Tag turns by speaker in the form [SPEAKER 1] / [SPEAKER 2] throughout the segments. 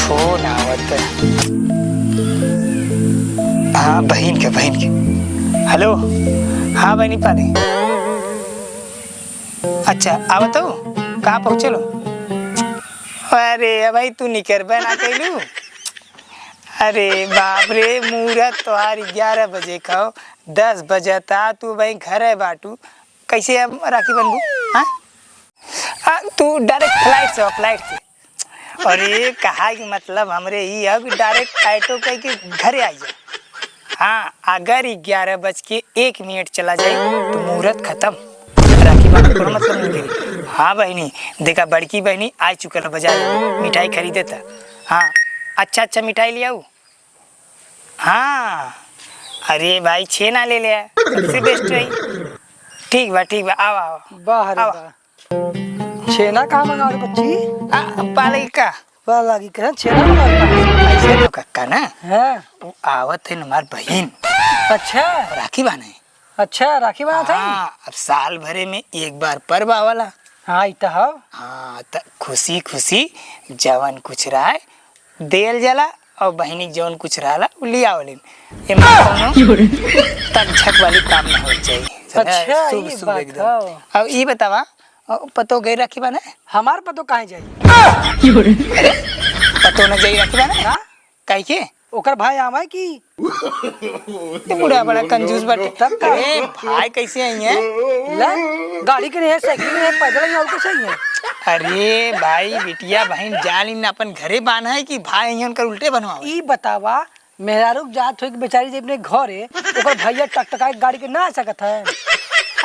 [SPEAKER 1] Phone आवत है। हाँ बहन के हेलो। हाँ बहनी पानी। अच्छा आवत हो कहाँ पहुँचे लो? अरे भाई तू निकर बना कैलू। अरे बाप रे मुहूर्त तोहार 11 बजे खाओ 10 बजे था तू भाई घर है बाटू कैसे अब राखी बनबू? हाँ तू डायरेक्ट फ्लाइट से। अरे कहा कि मतलब हमरे ही अब डायरेक्ट ऑटो कह के घरे आ जा। हाँ अगर 11:01 चला जाए तो मुहूर्त खत्म, राखी बांधने को मतलब नहीं करी। हाँ बहनी देखा बड़की बहनी आ चुकल बाजार में मिठाई खरीदे था। हाँ अच्छा मिठाई ले आऊ। हाँ अरे भाई छेना ले लिया सबसे बेस्ट रही। ठीक बा आओ
[SPEAKER 2] बाहर छेना कहाँ मंगा रहे बच्ची?
[SPEAKER 1] पाले का
[SPEAKER 2] लगी कह छेना मंगा रहे
[SPEAKER 1] ऐसे तो कक्का ना
[SPEAKER 2] है
[SPEAKER 1] वो आवत है हमार बहन।
[SPEAKER 2] अच्छा
[SPEAKER 1] राखी बांधे।
[SPEAKER 2] अच्छा राखी बना था।
[SPEAKER 1] हाँ अब साल भरे में एक बार पर्व आवाला।
[SPEAKER 2] हाँ इतना
[SPEAKER 1] हाँ तो खुशी खुशी जवन कुछ रहा है देल जला और बहनी जवन कुछ रहा वो लिया वाली तक झक वाली काम ना हो चाहिए।
[SPEAKER 2] अच्छा
[SPEAKER 1] शुभ
[SPEAKER 2] ये
[SPEAKER 1] शुभ
[SPEAKER 2] बात
[SPEAKER 1] एकदम।
[SPEAKER 2] है।
[SPEAKER 1] अब ये बतावा पतो गई राखी बाने?
[SPEAKER 2] हमार पतो कहाँ जाई?
[SPEAKER 1] अरे पतो न जाई राखी बाने
[SPEAKER 2] ना
[SPEAKER 1] काहे के?
[SPEAKER 2] ओकर भाई आवा की
[SPEAKER 1] ये बुढ़ा बड़ा कंजूस बाटे।
[SPEAKER 2] तब का?
[SPEAKER 1] अरे भाई कैसे आई है?
[SPEAKER 2] ले गाड़ी के नहीं है साइकिल नहीं है पैदल ही और कुछ नहीं है।
[SPEAKER 1] अरे भाई बिटिया बहन जाल इन अपन घरे बांधा है कि भाई यहाँ कर उल्टे बनवा?
[SPEAKER 2] ई बतावा मेहरारू जात हो बेचारी जब अपने घरे ओकर भैया टकटका के गाड़ी के ना आ सकत है।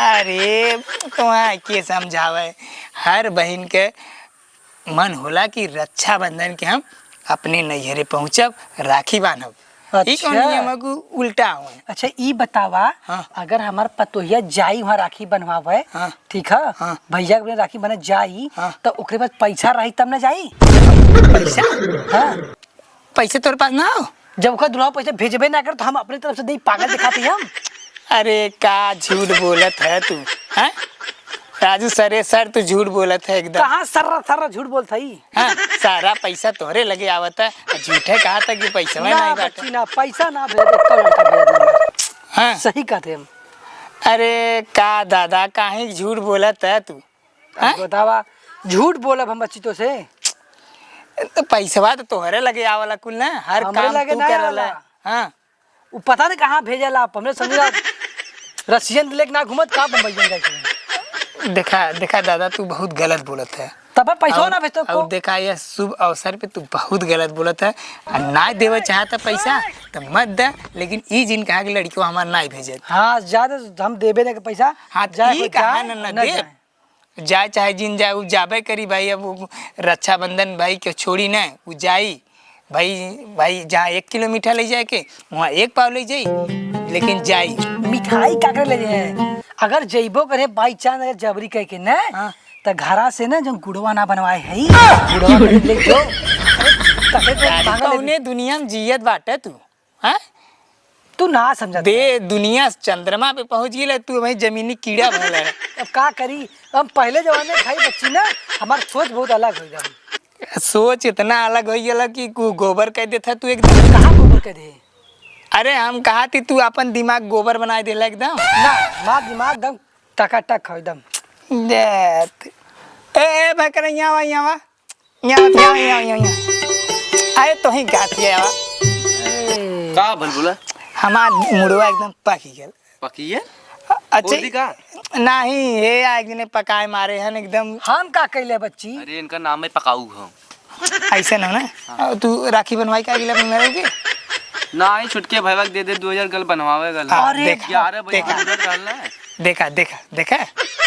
[SPEAKER 1] अरे तुम्हारा के समझावे हर बहन के मन होला कि रक्षाबंधन के हम अपने नैहरे पहुँचब राखी बांधब।
[SPEAKER 2] अच्छा
[SPEAKER 1] नियम को उल्टा हुए।
[SPEAKER 2] अच्छा ई बतावा
[SPEAKER 1] हाँ।
[SPEAKER 2] अगर हमार पतोहिया जाई वहाँ राखी बनवावे
[SPEAKER 1] हाँ।
[SPEAKER 2] ठीक है
[SPEAKER 1] हाँ।
[SPEAKER 2] भैया के राखी बने जाई
[SPEAKER 1] हाँ।
[SPEAKER 2] तो ओकरे पास पैसा रही तब ना जाई।
[SPEAKER 1] पैसा
[SPEAKER 2] हाँ
[SPEAKER 1] पैसे तोरे पास ना हो?
[SPEAKER 2] जब ओकर दुल्हा पैसा भेजबे ना कर तो हम अपने तरफ से दे पागल दिखाते हम।
[SPEAKER 1] अरे का झूठ बोलत है तू? हैं राजू सरे सर तू झूठ बोलत है एकदम।
[SPEAKER 2] कहाँ सर्रा झूठ बोलता ही?
[SPEAKER 1] हाँ सारा पैसा तोहरे लगे आवता है झूठे कहा था कि पैसा में
[SPEAKER 2] ना
[SPEAKER 1] नहीं
[SPEAKER 2] बच्ची
[SPEAKER 1] बाटा।
[SPEAKER 2] ना पैसा ना भेज तो लड़का भेज देना।
[SPEAKER 1] हाँ
[SPEAKER 2] सही कहते हम।
[SPEAKER 1] अरे का दादा काहे झूठ बोलत है तू? हाँ?
[SPEAKER 2] बतावा झूठ बोलब हम बच्ची तो से
[SPEAKER 1] तो पैसा तो तोहरे लगे आवला कुल ना हर
[SPEAKER 2] हमरे
[SPEAKER 1] काम
[SPEAKER 2] लगे
[SPEAKER 1] तू
[SPEAKER 2] ना
[SPEAKER 1] करला।
[SPEAKER 2] आवेला।
[SPEAKER 1] हाँ
[SPEAKER 2] वो पता नहीं कहाँ भेजला आप हमने समझा रसियन लेके ना घूमत का बम्बई जाए।
[SPEAKER 1] देखा दादा तू बहुत गलत बोलत है।
[SPEAKER 2] तब पैसा ना भेजतो
[SPEAKER 1] और देखा यह शुभ अवसर पे तू बहुत गलत बोलत है। ना देवे चाहता पैसा तो मत दे लेकिन ई जिन कहा कि लड़कियों हमार ना भेजे।
[SPEAKER 2] हाँ ज्यादा हम देबे ना के पैसा
[SPEAKER 1] हाँ
[SPEAKER 2] जाए
[SPEAKER 1] कहा न दे जाए चाहे जिन जाए वो जाबे करी भाई। अब वो रक्षाबंधन भाई के छोड़ी ना वो जाई भाई जहाँ 1 किलो मीठा ले जाए के वहाँ 1 पाव ले जाई लेकिन जाई।
[SPEAKER 2] मिठाई का कर ले जाए अगर जइबो करे बाई चांस अगर जबरी कह के ना
[SPEAKER 1] हाँ।
[SPEAKER 2] तो घरा से ना जो गुड़वा ना बनवाए है गुड़वा ले जो
[SPEAKER 1] कौने दुनिया में जियत बाटे तू? हाँ
[SPEAKER 2] तू ना समझा
[SPEAKER 1] दे दुनिया चंद्रमा पे पहुंच गई तू वही जमीनी कीड़ा भरल है।
[SPEAKER 2] अब का करी हम पहले जमाने में खाई बच्ची ना हमार सोच बहुत अलग हो गई।
[SPEAKER 1] सोच इतना अलग हो गया कि गोबर कह देता तू एकदम।
[SPEAKER 2] कहाँ गोबर कह दे?
[SPEAKER 1] अरे हम कहा थी तू अपन दिमाग गोबर बना देला एकदम।
[SPEAKER 2] ना मार दिमाग एकदम टकाटक हो एकदम।
[SPEAKER 1] ए भकर यहाँ अरे तो ही गाती है
[SPEAKER 3] का भलबुला
[SPEAKER 1] हमार मुड़वा एकदम पकी गल।
[SPEAKER 3] पकी है
[SPEAKER 1] अच्छा नहीं हे एक दिन पकाए मारे हैं एकदम।
[SPEAKER 2] हम का कैले बच्ची?
[SPEAKER 3] अरे इनका नाम है पकाऊ हम।
[SPEAKER 1] ऐसे ना ना तू राखी बनवाई का गिला मेरे के
[SPEAKER 3] ना ही छुटके भैया दे 2000 गल बनवावे गल।
[SPEAKER 2] अरे
[SPEAKER 3] 11 बजे उधर डालना है।
[SPEAKER 1] देखा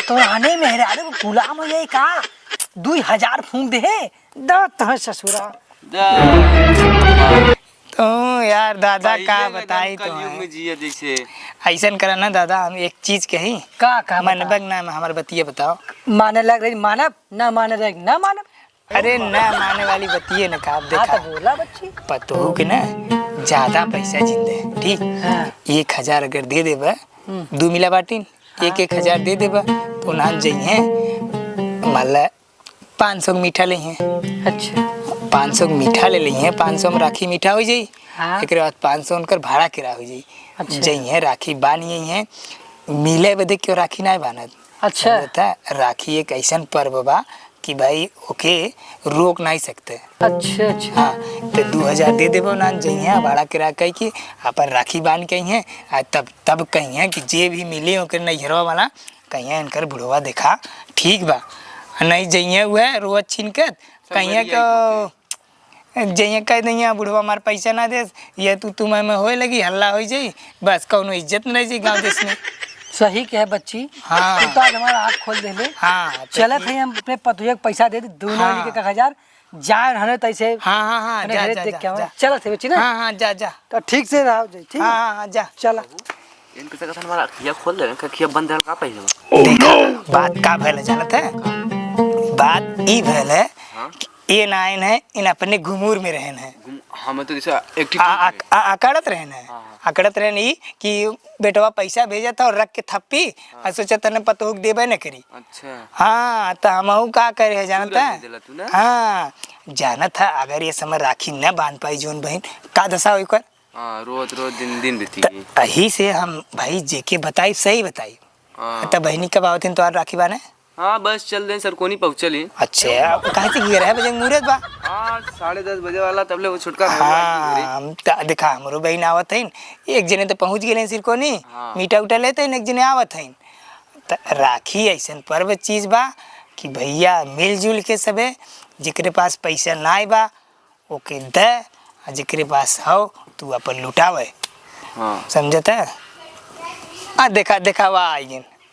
[SPEAKER 2] तो आने मेहरारू को गुलाम हो जाए का 2000 फूंक दे तो ससुरा
[SPEAKER 1] तो यार दादा का बताई तो
[SPEAKER 3] कलयुग में जिया जैसे
[SPEAKER 1] ऐसा करा ना दादा हम एक चीज कही
[SPEAKER 2] का
[SPEAKER 1] मनबक ना हमारे बतिये बताओ।
[SPEAKER 2] माने लग रही मानब ना माने रही ना मानब।
[SPEAKER 1] अरे ना माने वाली बतिये ना का देखा
[SPEAKER 2] तो बोला बच्ची
[SPEAKER 1] पतो के ना ज्यादा पैसा जिंदे ठीक।
[SPEAKER 2] हाँ।
[SPEAKER 1] 1000 अगर दे देबा 2 मिला बाटिन 1-1000 दे देबा तो ना जाइए मान ला 500 मीठा ले हैं।
[SPEAKER 2] अच्छा
[SPEAKER 1] 500 मीठा ले ली है, 500 में राखी मीठा हो जाई।
[SPEAKER 2] हाँ।
[SPEAKER 1] एक बाद 500 उनकर भाड़ा किराया हो जाई।
[SPEAKER 2] अच्छा।
[SPEAKER 1] जइए राखी बानी है मिले बदे क्यों राखी ना बानत।
[SPEAKER 2] अच्छा।
[SPEAKER 1] समझता? राखी एक ऐसन पर्व बा कि भाई ओके रोक नहीं सकते।
[SPEAKER 2] अच्छा अच्छा।
[SPEAKER 1] हाँ तो 2000 दे देबो ना जइए भाड़ा किराया कही कि अपन राखी बांध कही है तब कही है कि जे भी मिले ओकर नैहरवा वाला कही है इनकर बुढ़वा देखा ठीक बा। नहीं जइए हुआ रोज छीनकत कहीं को जइए कह दी बुढ़वा हमारे पैसा ना दे ये तू मैं होए लगी हल्ला हो जाई बस कौनो इज्जत नहीं जाई गाँव देश में।
[SPEAKER 2] सही कहे बच्ची।
[SPEAKER 1] हाँ।
[SPEAKER 2] तू तो आज हमारा आँख खोल दे ले।
[SPEAKER 1] हाँ
[SPEAKER 2] चलत है हम अपने पतुया के पैसा दे दे दोनों
[SPEAKER 1] हाँ।
[SPEAKER 2] के 1000 जाए रहने तैसे।
[SPEAKER 1] हाँ हाँ हाँ
[SPEAKER 2] अपने
[SPEAKER 1] जा
[SPEAKER 2] घरे
[SPEAKER 1] जा
[SPEAKER 2] देख के
[SPEAKER 1] जा,
[SPEAKER 2] आवे।
[SPEAKER 1] जा।
[SPEAKER 2] चलत है बच्ची ना।
[SPEAKER 1] हाँ हाँ जा जा।
[SPEAKER 2] तो ठीक से रहो जी ठीक है।
[SPEAKER 1] हाँ हाँ हाँ जा।
[SPEAKER 2] चला।
[SPEAKER 3] इनके से कथन हमारा खिया खोल दे, इनका खिया बंद है का पहले।
[SPEAKER 1] देखा बात का भैल है जानत है? बात ई भैल है कि ये नाइन है इन अपने घुमूर में रहन है।
[SPEAKER 3] हमें तो जैसे एक्टिव
[SPEAKER 1] अकड़त रहन है। अकड़त रहन ई कि बेटवा पैसा भेजा था और रख के थप्पी और सोचा तने पतोह देबे न करी।
[SPEAKER 3] अच्छा।
[SPEAKER 1] हाँ तो हमहू का करे है जानता है?
[SPEAKER 3] दिला तू ना?
[SPEAKER 1] हाँ जानत है अगर ये समय राखी न बांध पाई जोन बहन का दशा हुई कर।
[SPEAKER 3] हाँ रोज रोज दिन बीती।
[SPEAKER 1] अही से हम भाई जेके बताई सही बताई। तो बहनी कब आवतिन तो राखी बाने?
[SPEAKER 3] हाँ बस चल दे सर कोनी पहुँचली।
[SPEAKER 1] अच्छा कहे से गिर है बजे मुहूर्त बा।
[SPEAKER 3] हाँ 10:30 बजे वाला तबले वो छुटका।
[SPEAKER 1] हाँ देखा हमरो बहन आवत है एक जने तो पहुँच गए सिर कोनी।
[SPEAKER 3] हाँ।
[SPEAKER 1] मीठा उठा लेते एक जने आवत है। तो राखी ऐसा पर्व चीज बा कि भैया मिलजुल के सबे जिकरे पास पैसा ना बा ओके दे और जिकरे पास हो तू अपन लुटावे।
[SPEAKER 3] हाँ।
[SPEAKER 1] समझता? हाँ देखा देखा वाह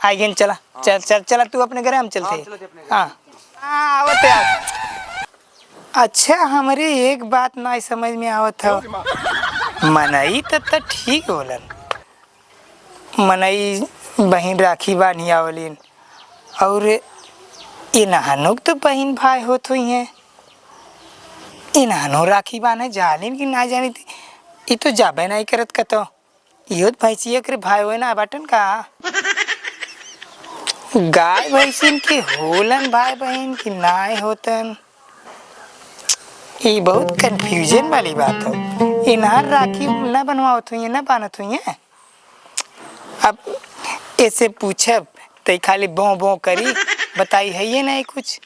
[SPEAKER 1] आई गेन चला। चल चल चला तू अपने घर हम चलते। हाँ हाँ आवत है आप। अच्छा हमारे एक बात ना समझ में आवत है मनई तो ठीक बोलन मनई बहन राखी बानी आवलिन और इन्हानो तो बहन भाई होत हुई हैं इन्हानो राखी बाने जालिन कि ना जानी थी ये तो जाबे नहीं करत कतो यो भैंसिया करे भाई हो ना बाटन का गाय भैंसिन के होलन भाई बहन की नाय होतन। ये बहुत कंफ्यूजन वाली बात है। इन्हार राखी न बनवात हुई है न बानत हुई है। अब ऐसे पूछब तो खाली बो बो करी बताई है ये नहीं कुछ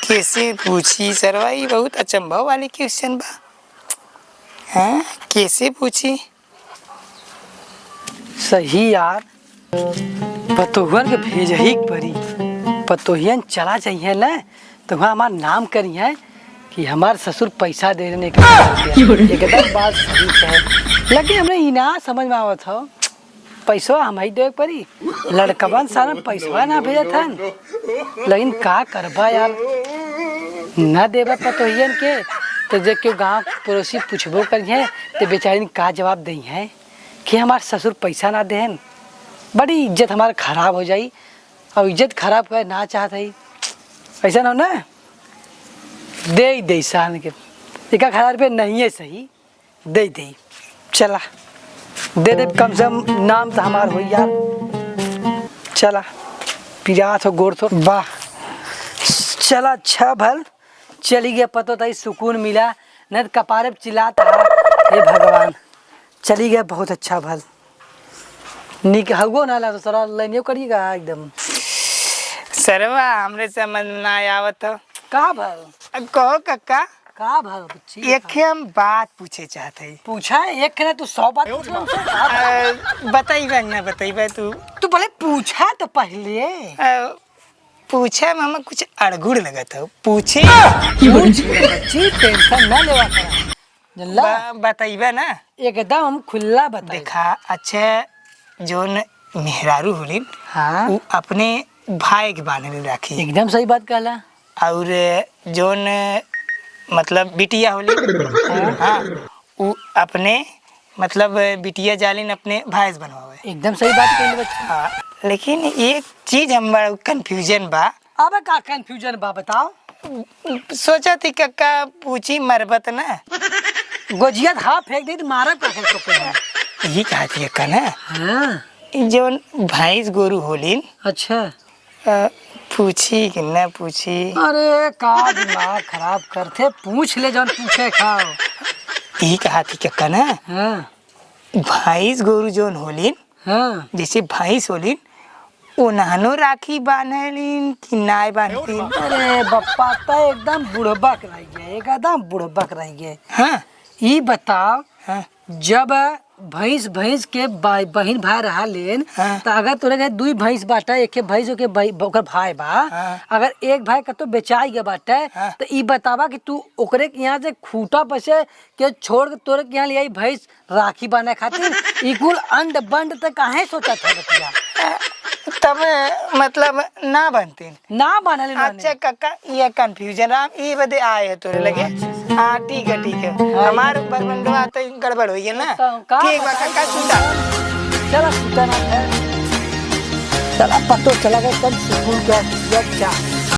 [SPEAKER 1] कैसे पूछी सरवा ये बहुत अचंभव वाली क्वेश्चन बा। हाँ कैसे पूछी?
[SPEAKER 2] सही यार पतोहन के भेज ही परी पतोहियन चला चाहिए ना तो वहाँ हमारा नाम करी है कि हमारे ससुर पैसा दे देने का एकदम बात सही है। लेकिन हमने इना समझ में आवत हो पैसा हम ही दे परी लड़कबन सारा पैसा ना भेजा था लेकिन का करबा यार ना देबा पतोहियन के तो जब क्यों गाँव पड़ोसी पूछबो करिए तो बेचारी का जवाब दी है कि हमारे ससुर पैसा ना देन बड़ी इज्जत हमारा खराब हो जाई और इज्जत खराब करे ना चाहत है ऐसा ना ना दे सान के 1000 रुपये नहीं है सही दे चला दे कम से कम नाम तो हमार हो यार। चला पिरात हो गोर तो वाह चला अच्छा भल चली गया पतो तई सुकून मिला न कपारे पे चिल्लाता हे भगवान चली गया बहुत अच्छा भल निक हगो ना ला तो सरा लाइनियो करिएगा एकदम।
[SPEAKER 1] सरवा हमरे समझ ना आवत हो
[SPEAKER 2] का भल
[SPEAKER 1] कहो कक्का
[SPEAKER 2] का भल बच्ची
[SPEAKER 1] एक हम बात पूछे चाहते हैं।
[SPEAKER 2] पूछा एक ने तू 100 बात पूछ हमसे
[SPEAKER 1] बताइबे ना बताइबे
[SPEAKER 2] तू भले पूछा तो पहले
[SPEAKER 1] पूछे में हमें कुछ अड़गुड़ लगत हो पूछे
[SPEAKER 2] बच्ची टेंशन ना लेवा करा जल्ला
[SPEAKER 1] बताइबे ना
[SPEAKER 2] एकदम खुला बता।
[SPEAKER 1] देखा अच्छा जोन मेहरारू होलिन
[SPEAKER 2] हाँ
[SPEAKER 1] वो अपने भाई के बाने में राखी
[SPEAKER 2] एकदम सही बात कहला
[SPEAKER 1] और जोन मतलब बिटिया होली हाँ वो अपने मतलब बिटिया जालिन अपने भाई से बनवावे
[SPEAKER 2] एकदम सही बात कहली बच्ची।
[SPEAKER 1] हाँ लेकिन एक चीज हम बड़ा कंफ्यूजन बा।
[SPEAKER 2] अब का कंफ्यूजन बा बताओ
[SPEAKER 1] सोचा थी कक्का पूछी मरबत ना
[SPEAKER 2] गोजिया था फेंक दी तो मारा का पे
[SPEAKER 1] यही कहा थी कक्का ना
[SPEAKER 2] हाँ
[SPEAKER 1] जोन भैंस गोरू होलिन
[SPEAKER 2] अच्छा
[SPEAKER 1] पूछी कि न पूछी।
[SPEAKER 2] अरे का दिमाग खराब करते, पूछ ले जौन पूछे खाओ।
[SPEAKER 1] यही कहा थी क्या ना,
[SPEAKER 2] हाँ
[SPEAKER 1] भैंस गोरु जोन होलिन,
[SPEAKER 2] हाँ।
[SPEAKER 1] जैसे भैंस होलिन उन्हानो राखी बांधलिन कि नाय बांधतीन।
[SPEAKER 2] अरे बप्पा तो एकदम बुढ़बक रह गए, एकदम बुढ़बक रह गए।
[SPEAKER 1] हाँ
[SPEAKER 2] ये बताओ,
[SPEAKER 1] हाँ
[SPEAKER 2] जब भैंस भैंस के बहन भाई रहा लेन,
[SPEAKER 1] हाँ।
[SPEAKER 2] तो अगर तोरे के दुई भैंस बाटे, एक भैंस के ओकर भाई बा,
[SPEAKER 1] हाँ।
[SPEAKER 2] अगर एक भाई कतो बेचाई के बाटे,
[SPEAKER 1] हाँ।
[SPEAKER 2] तो ई बतावा कि तू ओकरे के यहाँ से खूटा पैसे के छोड़ के तोरे के यहाँ ले आई भैंस राखी बांधे खातिर, ई कुल अंड बंड तक काहे सोचा था बतिया?
[SPEAKER 1] तब मतलब ना बनतीन।
[SPEAKER 2] ना बांधले
[SPEAKER 1] अच्छा काका ये कंफ्यूजन राम ये बदे आए है तोरे लगे। हाँ ठीक है ठीक है, हमार बरबंडवा तो गड़बड़ हुई है ना।
[SPEAKER 2] का
[SPEAKER 1] ठीक बा काका सुधा।
[SPEAKER 2] चला सुता ना है, चला पतो चला गया कल स्कूल का जब जा